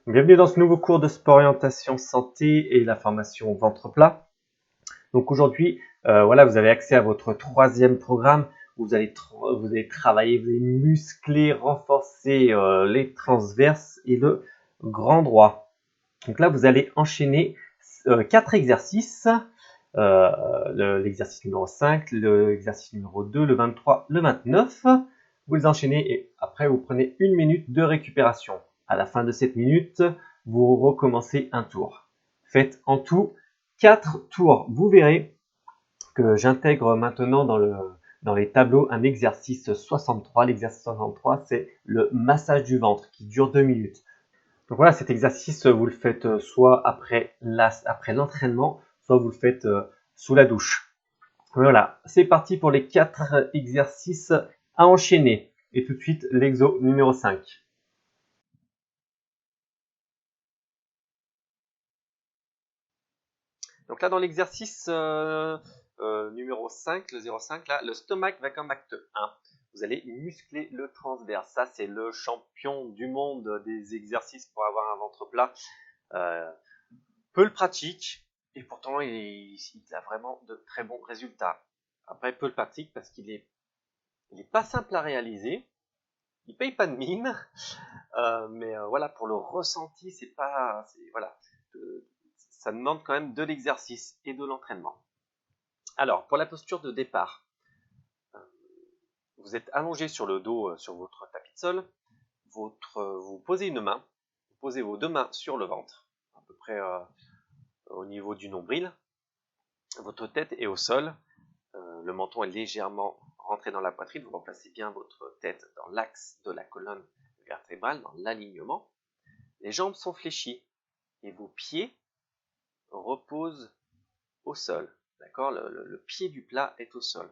Bienvenue dans ce nouveau cours de sport orientation santé et la formation ventre plat. Donc aujourd'hui, voilà, vous avez accès à votre troisième programme. Vous allez travailler, vous allez muscler, renforcer les transverses et le grand droit. Donc là, vous allez enchaîner 4 exercices. L'exercice numéro 5, l'exercice numéro 2, le 23, le 29. Vous les enchaînez et après vous prenez 1 minute de récupération. À la fin de cette minute, vous recommencez un tour. Faites en tout 4 tours. Vous verrez que j'intègre maintenant dans les tableaux un exercice 63. L'exercice 63, c'est le massage du ventre qui dure 2 minutes. Donc voilà, cet exercice, vous le faites soit après l'entraînement, soit vous le faites sous la douche. Voilà, c'est parti pour les 4 exercices à enchaîner. Et tout de suite, l'exo numéro 5. Donc là, dans l'exercice numéro 5, le 0,5, là, le stomac va comme acte 1. Vous allez muscler le transverse. Ça, c'est le champion du monde des exercices pour avoir un ventre plat. Peu le pratique et pourtant il a vraiment de très bons résultats. Après, peu le pratique parce qu'il est pas simple à réaliser. Il paye pas de mine, mais voilà, pour le ressenti, ça demande quand même de l'exercice et de l'entraînement. Alors, pour la posture de départ, vous êtes allongé sur le dos sur votre tapis de sol. Vous posez une main, vous posez vos deux mains sur le ventre, à peu près au niveau du nombril. Votre tête est au sol, le menton est légèrement rentré dans la poitrine. Vous remplacez bien votre tête dans l'axe de la colonne vertébrale, dans l'alignement. Les jambes sont fléchies et vos pieds reposent au sol. D'accord, le pied du plat est au sol.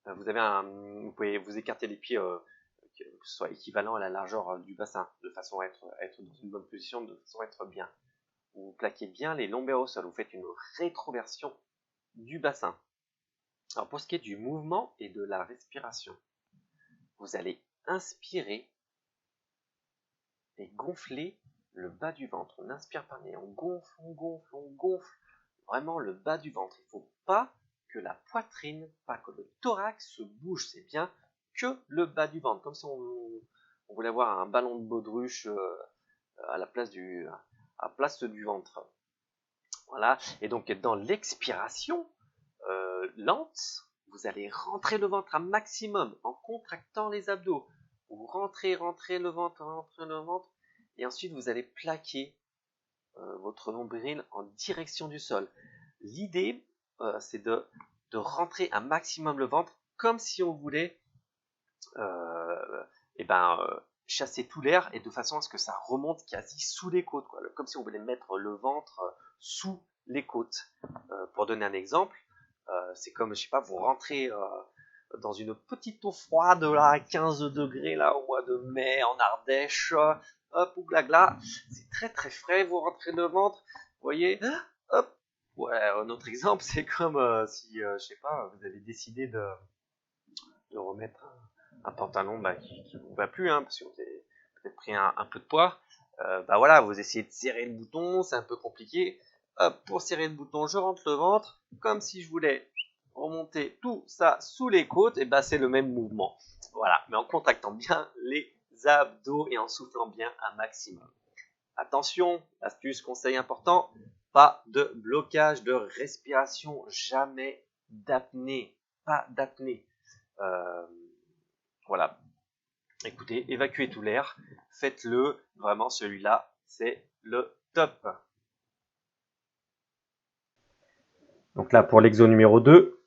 Vous pouvez vous écarter les pieds que ce soit équivalent à la largeur du bassin, de façon à être dans une bonne position, de façon à être bien. Vous plaquez bien les lombaires au sol, vous faites une rétroversion du bassin. Alors pour ce qui est du mouvement et de la respiration, vous allez inspirer et gonfler le bas du ventre. On inspire par le nez, on gonfle vraiment le bas du ventre. Il ne faut pas que la poitrine, pas que le thorax se bouge, c'est bien que le bas du ventre, comme si on voulait avoir un ballon de baudruche à la place du ventre. Voilà, et donc dans l'expiration lente, vous allez rentrer le ventre un maximum en contractant les abdos. Vous rentrez le ventre, et ensuite vous allez plaquer votre nombril en direction du sol. L'idée, c'est de rentrer un maximum le ventre, comme si on voulait chasser tout l'air et de façon à ce que ça remonte quasi sous les côtes, quoi. Comme si on voulait mettre le ventre sous les côtes. Pour donner un exemple, c'est comme, je sais pas, vous rentrez dans une petite eau froide là, à 15 degrés là, au mois de mai en Ardèche, hop, ouglagla, c'est très très frais, vous rentrez le ventre, vous voyez, hop. Ouais, un autre exemple, c'est comme si, je sais pas, vous avez décidé de remettre un pantalon qui vous va plus, parce que vous avez peut-être pris un peu de poids. Voilà, vous essayez de serrer le bouton, c'est un peu compliqué. Hop, pour serrer le bouton, je rentre le ventre, comme si je voulais remonter tout ça sous les côtes, et c'est le même mouvement. Voilà, mais en contractant bien les abdos et en soufflant bien un maximum. Attention, astuce, conseil important, pas de blocage de respiration, jamais d'apnée, pas d'apnée. Voilà, écoutez, évacuez tout l'air, faites-le, vraiment celui-là, c'est le top. Donc là, pour l'exo numéro 2,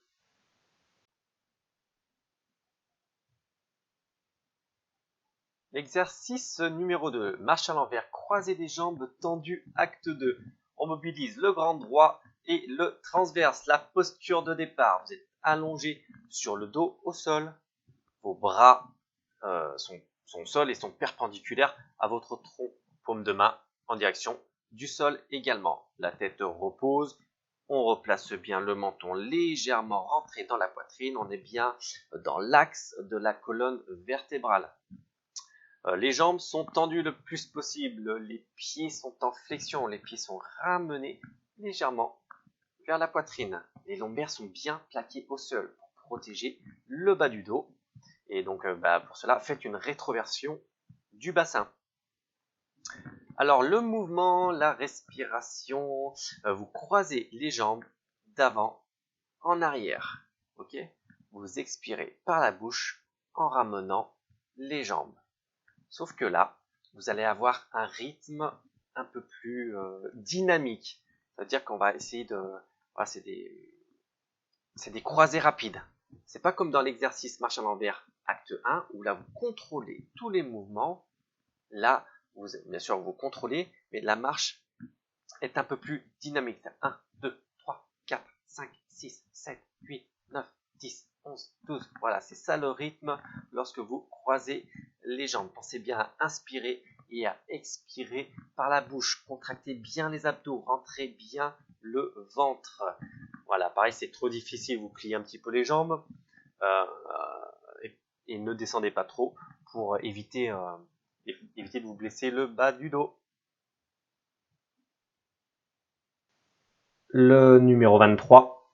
l'exercice numéro 2, marche à l'envers, croisez les jambes tendues, acte 2. On mobilise le grand droit et le transverse, la posture de départ. Vous êtes allongé sur le dos au sol, vos bras sont au sol et sont perpendiculaires à votre tronc, paume de main en direction du sol également. La tête repose, on replace bien le menton légèrement rentré dans la poitrine, on est bien dans l'axe de la colonne vertébrale. Les jambes sont tendues le plus possible, les pieds sont en flexion, les pieds sont ramenés légèrement vers la poitrine. Les lombaires sont bien plaqués au sol pour protéger le bas du dos. Et donc pour cela, faites une rétroversion du bassin. Alors le mouvement, la respiration, vous croisez les jambes d'avant en arrière. Ok ? Vous expirez par la bouche en ramenant les jambes. Sauf que là, vous allez avoir un rythme un peu plus dynamique. C'est-à-dire qu'on va essayer de... Voilà, c'est des croisées rapides. C'est pas comme dans l'exercice marche à l'envers acte 1 où là vous contrôlez tous les mouvements. Là, bien sûr, vous contrôlez, mais la marche est un peu plus dynamique. 1, 2, 3, 4, 5, 6, 7, 8, 9, 10, 11, 12. Voilà, c'est ça le rythme lorsque vous croisez les jambes. Pensez bien à inspirer et à expirer par la bouche. Contractez bien les abdos, rentrez bien le ventre. Voilà, pareil, c'est trop difficile, vous pliez un petit peu les jambes et ne descendez pas trop pour éviter de vous blesser le bas du dos. Le numéro 23.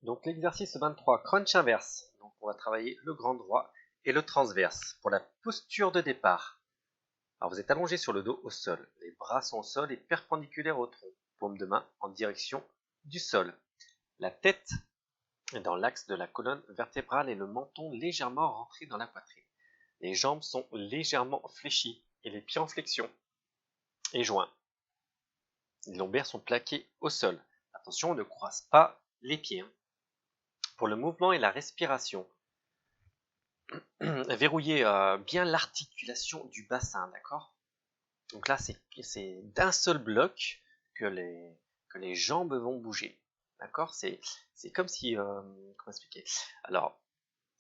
Donc l'exercice 23, crunch inverse. Donc on va travailler le grand droit et le transverse. Pour la posture de départ, alors vous êtes allongé sur le dos au sol. Les bras sont au sol et perpendiculaires au tronc. Paume de main en direction du sol. La tête est dans l'axe de la colonne vertébrale et le menton légèrement rentré dans la poitrine. Les jambes sont légèrement fléchies et les pieds en flexion et joints. Les lombaires sont plaqués au sol. Attention, on ne croise pas les pieds. Pour le mouvement et la respiration, verrouillez bien l'articulation du bassin, d'accord? Donc là, c'est d'un seul bloc que les jambes vont bouger, d'accord? C'est comme si... comment expliquer? Alors,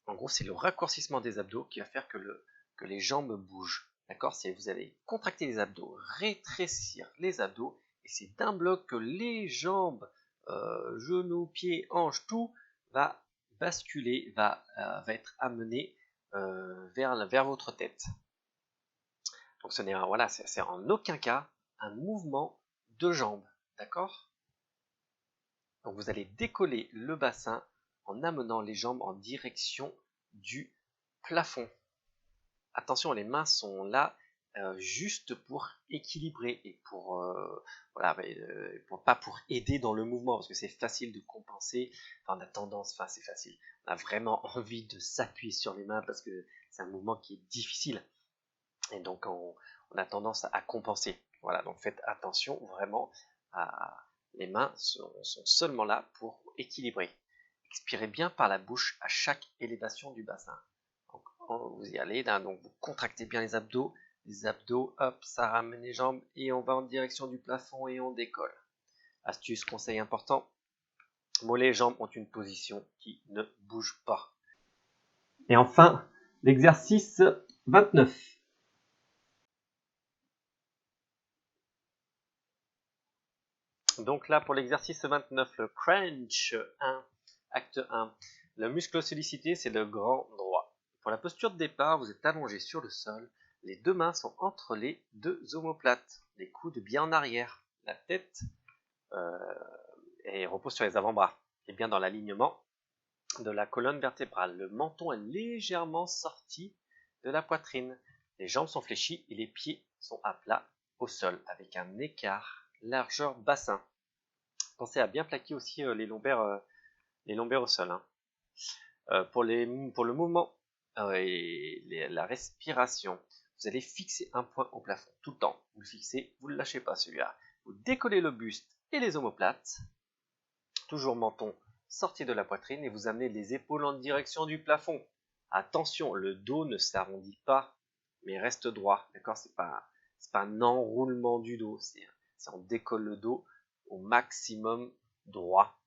en gros, c'est le raccourcissement des abdos qui va faire que les jambes bougent, d'accord? Vous allez contracter les abdos, rétrécir les abdos, et c'est d'un bloc que les jambes, genoux, pieds, hanches, tout va basculer, va être amené vers votre tête. Donc ce n'est voilà, c'est en aucun cas un mouvement de jambes, d'accord? Donc vous allez décoller le bassin en amenant les jambes en direction du plafond. Attention, les mains sont là juste pour équilibrer et pour voilà, pas pour aider dans le mouvement parce que c'est facile de compenser. Enfin, on a tendance, enfin c'est facile. On a vraiment envie de s'appuyer sur les mains parce que c'est un mouvement qui est difficile et donc on a tendance à compenser. Voilà, donc faites attention vraiment les mains sont seulement là pour équilibrer. Expirez bien par la bouche à chaque élévation du bassin. Donc, vous y allez, là, donc vous contractez bien les abdos, hop, ça ramène les jambes et on va en direction du plafond et on décolle. Astuce, conseil important, mollets et jambes ont une position qui ne bouge pas. Et enfin, l'exercice 29. Donc là, pour l'exercice 29, le crunch 1, acte 1, le muscle sollicité, c'est le grand droit. Pour la posture de départ, vous êtes allongé sur le sol, les deux mains sont entre les deux omoplates, les coudes bien en arrière, la tête repose sur les avant-bras, et bien dans l'alignement de la colonne vertébrale. Le menton est légèrement sorti de la poitrine, les jambes sont fléchies et les pieds sont à plat au sol, avec un écart largeur bassin. Pensez à bien plaquer aussi les lombaires au sol. Pour le mouvement et la respiration, vous allez fixer un point au plafond tout le temps. Vous le fixez, vous ne le lâchez pas celui-là. Vous décollez le buste et les omoplates, toujours menton sorti de la poitrine et vous amenez les épaules en direction du plafond. Attention, le dos ne s'arrondit pas, mais reste droit. D'accord, c'est pas un enroulement du dos, c'est on décolle le dos au maximum droit.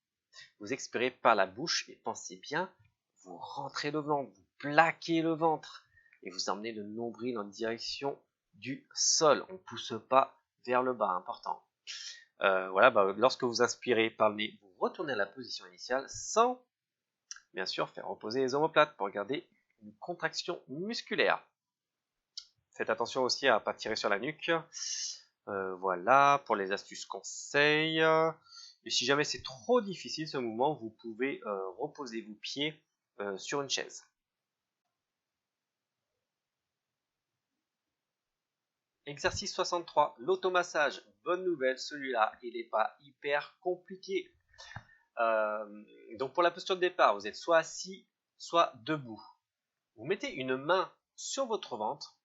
Vous expirez par la bouche et pensez bien, vous rentrez le ventre, vous plaquez le ventre et vous emmenez le nombril en direction du sol. On ne pousse pas vers le bas, important. Voilà, lorsque vous inspirez par le nez, vous retournez à la position initiale sans bien sûr, faire reposer les omoplates pour garder une contraction musculaire. Faites attention aussi à ne pas tirer sur la nuque. Voilà, pour les astuces conseils. Et si jamais c'est trop difficile ce mouvement, vous pouvez reposer vos pieds sur une chaise. Exercice 63, l'automassage. Bonne nouvelle, celui-là, il n'est pas hyper compliqué. Donc pour la posture de départ, vous êtes soit assis, soit debout. Vous mettez une main sur votre ventre,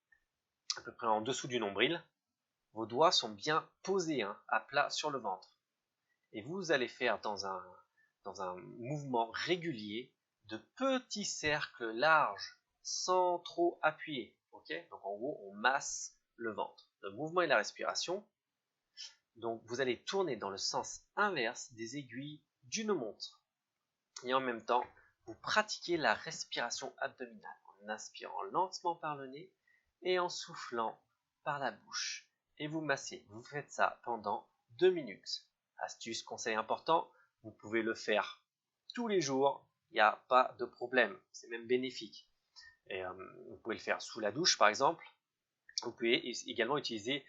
à peu près en dessous du nombril. Vos doigts sont bien posés à plat sur le ventre. Et vous allez faire dans un mouvement régulier de petits cercles larges sans trop appuyer. Okay, donc en gros, on masse le ventre. Le mouvement et la respiration. Donc vous allez tourner dans le sens inverse des aiguilles d'une montre. Et en même temps, vous pratiquez la respiration abdominale en inspirant lentement par le nez et en soufflant par la bouche. Et vous massez. Vous faites ça pendant 2 minutes. Astuce, conseil important, vous pouvez le faire tous les jours, il n'y a pas de problème, c'est même bénéfique. Et, vous pouvez le faire sous la douche par exemple. Vous pouvez également utiliser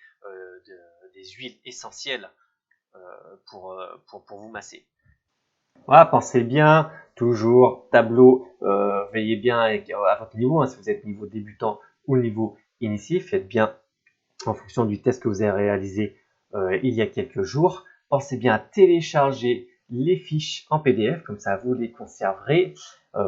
des huiles essentielles pour vous masser. Voilà, pensez bien, toujours tableau, veillez bien à votre niveau, si vous êtes niveau débutant ou niveau initié, faites bien en fonction du test que vous avez réalisé il y a quelques jours. Pensez bien à télécharger les fiches en PDF, comme ça vous les conserverez.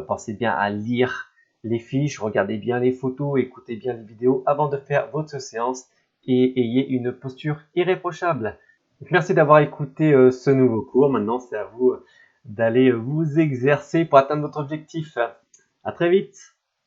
Pensez bien à lire les fiches, regardez bien les photos, écoutez bien les vidéos avant de faire votre séance et ayez une posture irréprochable. Donc, merci d'avoir écouté ce nouveau cours. Maintenant, c'est à vous d'aller vous exercer pour atteindre votre objectif. À très vite!